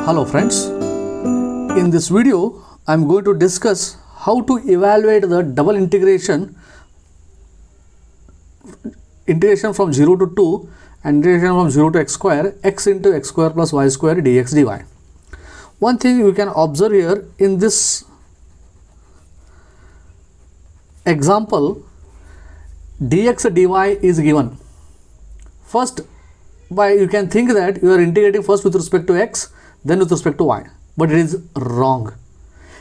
Hello friends, in this video I am going to discuss how to evaluate the double integration from 0 to 2 and integration from 0 to x square, x into x square plus y square dx dy. One thing you can observe here in this example, dx dy is given. First, you can think that you are integrating first with respect to x, then with respect to y, but it is wrong.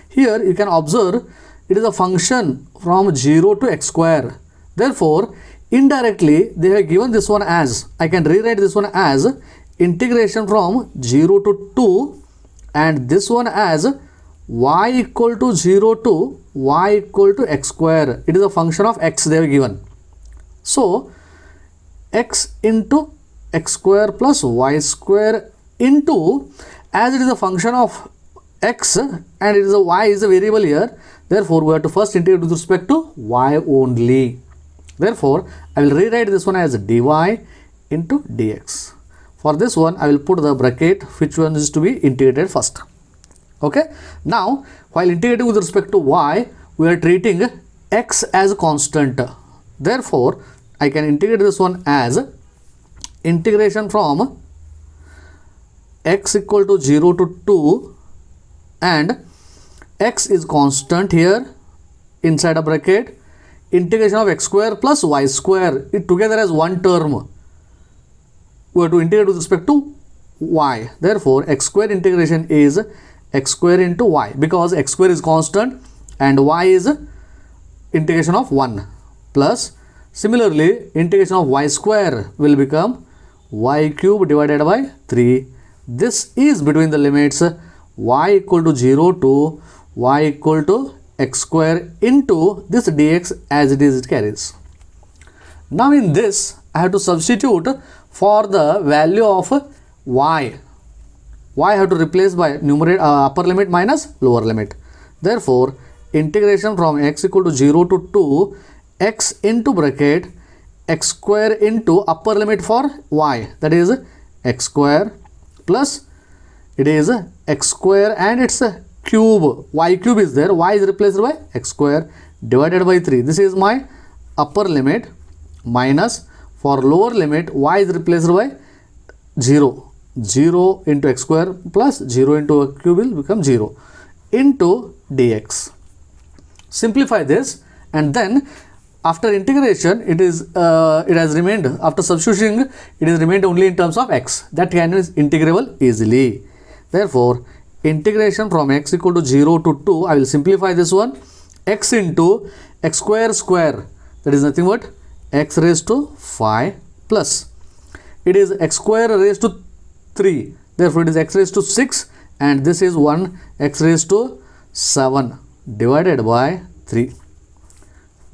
Here you can observe it is a function from 0 to x square. Therefore, indirectly they have given this one as, I can rewrite this one as integration from 0 to 2 and this one as y equal to 0 to y equal to x square. It is a function of x they have given. So, x into x square plus y square into, as it is a function of x and it is a y is a variable here, therefore we have to first integrate with respect to y only. Therefore, I will rewrite this one as dy into dx. For this one, I will put the bracket which one is to be integrated first. Okay. Now, while integrating with respect to y, we are treating x as a constant. Therefore, I can integrate this one as integration from x equal to 0 to 2 and x is constant here inside a bracket, integration of x square plus y square, it together as one term. We have to integrate with respect to y. Therefore, x square integration is x square into y, because x square is constant and y is integration of 1 plus, similarly integration of y square will become y cube divided by 3. This is between the limits y equal to 0 to y equal to x square into this dx as it is it carries. Now in this I have to substitute for the value of y. Y I have to replace by numerator upper limit minus lower limit. Therefore, integration from x equal to 0 to 2 x into bracket x square into upper limit for y, that is x square plus it is x square and its cube, y cube is there, y is replaced by x square divided by 3. This is my upper limit minus, for lower limit y is replaced by 0. 0 into x square plus 0 into a cube will become 0 into dx. Simplify this and then after integration it has remained, after substituting it is remained only in terms of x, that can is integrable easily. Therefore, integration from x equal to 0 to 2, I will simplify this one, x into x square square, that is nothing but x raised to 5 plus it is x square raised to 3, therefore it is x raised to 6 and this is 1 x raised to 7 divided by 3.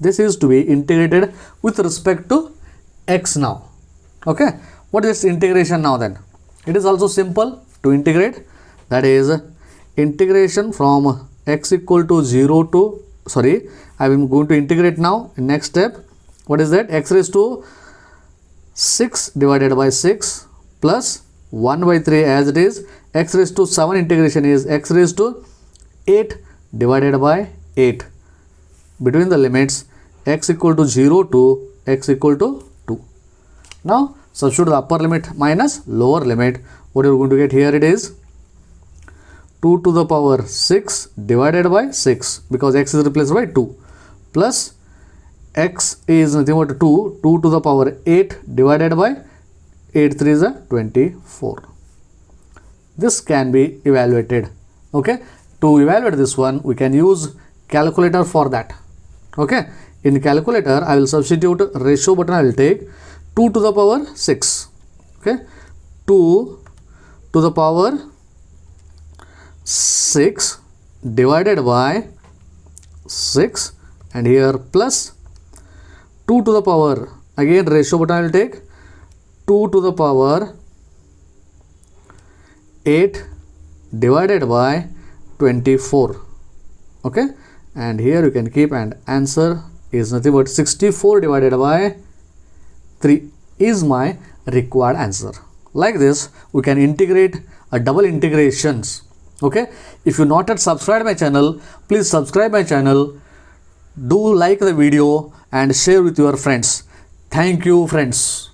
This is to be integrated with respect to x now. Okay. What is integration now then? It is also simple to integrate, that is integration from x equal to 0 to, I am going to integrate now in next step. What is that? X raised to 6 divided by 6 plus 1 by 3 as it is. X raised to 7 integration is x raised to 8 divided by 8. Between the limits x equal to 0 to x equal to 2. Now substitute the upper limit minus lower limit. What you are going to get here, it is 2 to the power 6 divided by 6, because x is replaced by 2, plus x is nothing but 2 to the power 8 divided by 8 3 is a 24. This can be evaluated. Okay. To evaluate this one, we can use calculator for that. Okay. In calculator, I will substitute ratio button, I will take 2 to the power 6. Okay. 2 to the power 6 divided by 6 and here plus 2 to the power, again ratio button I will take 2 to the power 8 divided by 24. Okay. And here you can keep, and answer is nothing but 64 divided by 3 is my required answer. Like this, we can integrate double integrations. Okay, if you not yet subscribed my channel, please subscribe my channel, do like the video and share with your friends. Thank you friends.